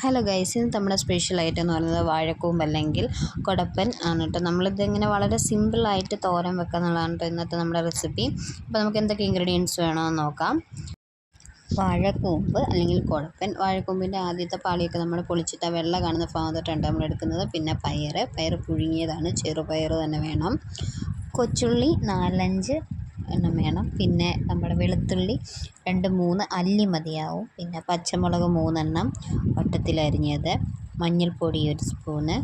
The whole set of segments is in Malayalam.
ഹലോ ഗൈസ്, ഇന്ന് നമ്മുടെ സ്പെഷ്യൽ ഐറ്റം എന്ന് പറയുന്നത് വാഴക്കൂമ്പ് അല്ലെങ്കിൽ കൊടപ്പൻ ആണ് കേട്ടോ. നമ്മളിതിങ്ങനെ വളരെ സിമ്പിളായിട്ട് തോരൻ വെക്കുക എന്നുള്ളതാണ് കേട്ടോ ഇന്നത്തെ നമ്മുടെ റെസിപ്പി. അപ്പോൾ നമുക്ക് എന്തൊക്കെ ഇൻഗ്രീഡിയൻസ് വേണമെന്ന് നോക്കാം. വാഴക്കൂമ്പ് അല്ലെങ്കിൽ കൊടപ്പൻ, വാഴക്കൂമ്പിൻ്റെ ആദ്യത്തെ പാളിയൊക്കെ നമ്മൾ പൊളിച്ചിട്ട് വെള്ള കാണുന്ന ഭാഗത്തോട്ടാണ് നമ്മൾ എടുക്കുന്നത്. പിന്നെ പയർ പുഴുങ്ങിയതാണ്, ചെറുപയർ തന്നെ വേണം. കൊച്ചുള്ളി 4-5 എണ്ണം വേണം. പിന്നെ നമ്മുടെ വെളുത്തുള്ളി 2-3 അല്ലി മതിയാവും. പിന്നെ പച്ചമുളക് 3 എണ്ണം വട്ടത്തിലരിഞ്ഞത്, മഞ്ഞൾപ്പൊടി 1 സ്പൂണ്,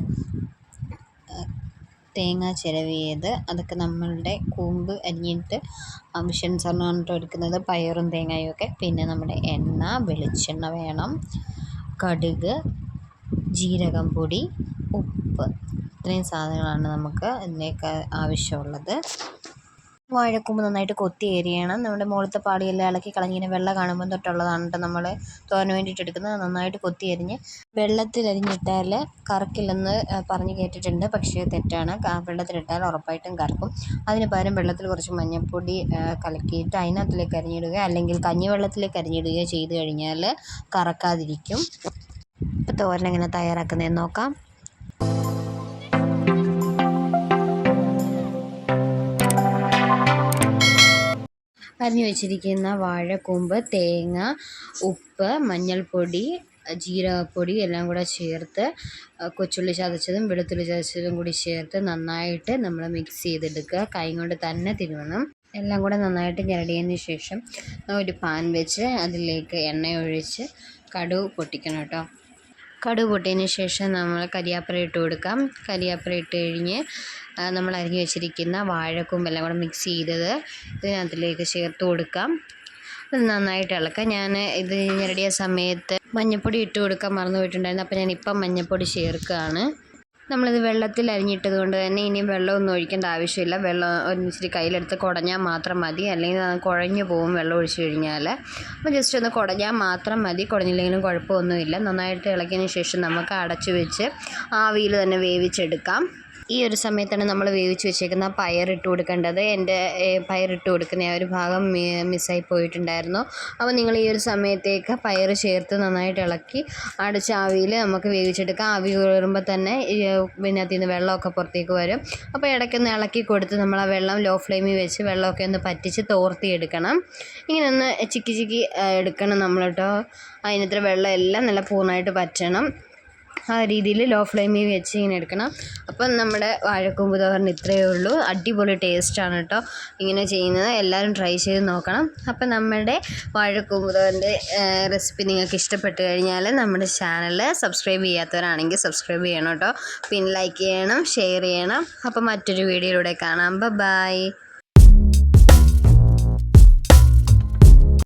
തേങ്ങ ചിരവിയത്, അതൊക്കെ നമ്മളുടെ കൂമ്പ് അരിഞ്ഞിട്ട് ആവശ്യാനുസരണം എടുക്കുന്നത്, പയറും തേങ്ങയും ഒക്കെ. പിന്നെ നമ്മുടെ എണ്ണ, വെളിച്ചെണ്ണ വേണം, കടുക്, ജീരകം പൊടി, ഉപ്പ്. ഇത്രയും സാധനങ്ങളാണ് നമുക്ക് ഇതിലേക്ക് ആവശ്യമുള്ളത്. വാഴക്കൂമ്പ് നന്നായിട്ട് കൊത്തി എരിയണം. നമ്മുടെ മുകളിലത്തെ പാടിയെല്ലാം ഇളക്കി കളഞ്ഞിങ്ങനെ വെള്ളം കാണുമ്പോൾ തൊട്ടുള്ളതാണ് കേട്ടോ നമ്മൾ തോരന് വേണ്ടിയിട്ട് എടുക്കുന്നത്. നന്നായിട്ട് കൊത്തി എരിഞ്ഞ് വെള്ളത്തിലരിഞ്ഞിട്ടാൽ കറക്കില്ലെന്ന് പറഞ്ഞ് കേട്ടിട്ടുണ്ട്, പക്ഷേ തെറ്റാണ്. വെള്ളത്തിലിട്ടാൽ ഉറപ്പായിട്ടും കറക്കും. അതിന് പകരം വെള്ളത്തിൽ കുറച്ച് മഞ്ഞൾപ്പൊടി കലക്കിയിട്ട് അതിനകത്തിലേക്ക് അരിഞ്ഞിടുക, അല്ലെങ്കിൽ കഞ്ഞിവെള്ളത്തിലേക്ക് അരിഞ്ഞിടുകയോ ചെയ്ത് കഴിഞ്ഞാൽ കറക്കാതിരിക്കും. ഇപ്പോൾ തോരൻ എങ്ങനെ തയ്യാറാക്കുന്നതെന്ന് നോക്കാം. അരിഞ്ഞു വെച്ചിരിക്കുന്ന വാഴക്കൂമ്പ്, തേങ്ങ, ഉപ്പ്, മഞ്ഞൾപ്പൊടി, ജീരകപ്പൊടി എല്ലാം കൂടെ ചേർത്ത്, കൊച്ചുള്ളി ചതച്ചതും വെളുത്തുള്ളി ചതച്ചതും കൂടി ചേർത്ത് നന്നായിട്ട് നമ്മൾ മിക്സ് ചെയ്തെടുക്കുക. കൈ കൊണ്ട് തന്നെ തിരുവണം. എല്ലാം കൂടെ നന്നായിട്ട് ഞെരടിയതിന് ശേഷം ഒരു പാൻ വെച്ച് അതിലേക്ക് എണ്ണ ഒഴിച്ച് കടുക് പൊട്ടിക്കണം കേട്ടോ. കടുക് പൊട്ടിയതിന് ശേഷം നമ്മൾ കരിയാപ്പില ഇട്ട് കൊടുക്കാം. കരിയാപ്പില ഇട്ട് കഴിഞ്ഞ് നമ്മൾ അരിഞ്ഞ് വെച്ചിരിക്കുന്ന വാഴക്കൂമ്പെല്ലാം കൂടെ മിക്സ് ചെയ്തത് ഇതിനകത്തിലേക്ക് ചേർത്ത് കൊടുക്കാം. അത് നന്നായിട്ട് ഇളക്കാം. ഞാൻ ഇത് ഞെരടിയ സമയത്ത് മഞ്ഞൾപ്പൊടി ഇട്ട് കൊടുക്കാൻ മറന്നു പോയിട്ടുണ്ടായിരുന്നു, അപ്പോൾ ഞാനിപ്പം മഞ്ഞൾപ്പൊടി ചേർക്കുകയാണ്. നമ്മളിത് വെള്ളത്തിൽ അരിഞ്ഞിട്ടത് കൊണ്ട് തന്നെ ഇനിയും വെള്ളമൊന്നും ഒഴിക്കേണ്ട ആവശ്യമില്ല. വെള്ളം ഇച്ചിരി കയ്യിലെടുത്ത് കുടഞ്ഞാൽ മാത്രം മതി, അല്ലെങ്കിൽ അത് കുഴഞ്ഞു പോകും വെള്ളം ഒഴിച്ച് കഴിഞ്ഞാൽ. അപ്പോൾ ജസ്റ്റ് ഒന്ന് കുടഞ്ഞാൽ മാത്രം മതി, കുടഞ്ഞില്ലെങ്കിലും കുഴപ്പമൊന്നുമില്ല. നന്നായിട്ട് ഇളക്കിയതിന് ശേഷം നമുക്ക് അടച്ചു വെച്ച് ആവിയിൽ തന്നെ വേവിച്ചെടുക്കാം. ഈ ഒരു സമയത്താണ് നമ്മൾ വേവിച്ച് വെച്ചേക്കുന്ന പയറിട്ട് കൊടുക്കേണ്ടത്. എൻ്റെ പയറിട്ട് കൊടുക്കുന്ന ആ ഒരു ഭാഗം മിസ്സായി പോയിട്ടുണ്ടായിരുന്നു. അപ്പോൾ നിങ്ങൾ ഈ ഒരു സമയത്തേക്ക് പയർ ചേർത്ത് നന്നായിട്ട് ഇളക്കി അടച്ച് ആവിയിൽ നമുക്ക് വേവിച്ചെടുക്കാം. ആവി കയറുമ്പോൾ തന്നെ ഇതിനകത്ത് നിന്ന് വെള്ളമൊക്കെ പുറത്തേക്ക് വരും. അപ്പോൾ ഇടയ്ക്കൊന്ന് ഇളക്കി കൊടുത്ത് നമ്മൾ ആ വെള്ളം ലോ ഫ്ലെയിമിൽ വെച്ച് വെള്ളമൊക്കെ ഒന്ന് പറ്റിച്ച് തോർത്തിയെടുക്കണം. ഇങ്ങനെ ഒന്ന് ചിക്കി എടുക്കണം നമ്മൾ കേട്ടോ. അതിനത്ര വെള്ളം എല്ലാം നല്ല പൂർണ്ണമായിട്ട് പറ്റണം. ആ രീതിയിൽ ലോ ഫ്ലെയിമിൽ വെച്ച് ഇങ്ങനെ എടുക്കണം. അപ്പം നമ്മുടെ വാഴക്കൂമ്പ് തോരൻ ഇത്രയേ ഉള്ളൂ. അടിപൊളി ടേസ്റ്റാണ് കേട്ടോ ഇങ്ങനെ ചെയ്യുന്നത്. എല്ലാവരും ട്രൈ ചെയ്ത് നോക്കണം. അപ്പം നമ്മുടെ വാഴക്കൂമ്പ് തോരൻ്റെ റെസിപ്പി നിങ്ങൾക്ക് ഇഷ്ടപ്പെട്ട് കഴിഞ്ഞാൽ നമ്മുടെ ചാനൽ സബ്സ്ക്രൈബ് ചെയ്യാത്തവരാണെങ്കിൽ സബ്സ്ക്രൈബ് ചെയ്യണം കേട്ടോ. പിന്നെ ലൈക്ക് ചെയ്യണം, ഷെയർ ചെയ്യണം. അപ്പം മറ്റൊരു വീഡിയോയിലൂടെ കാണാം. ബൈ.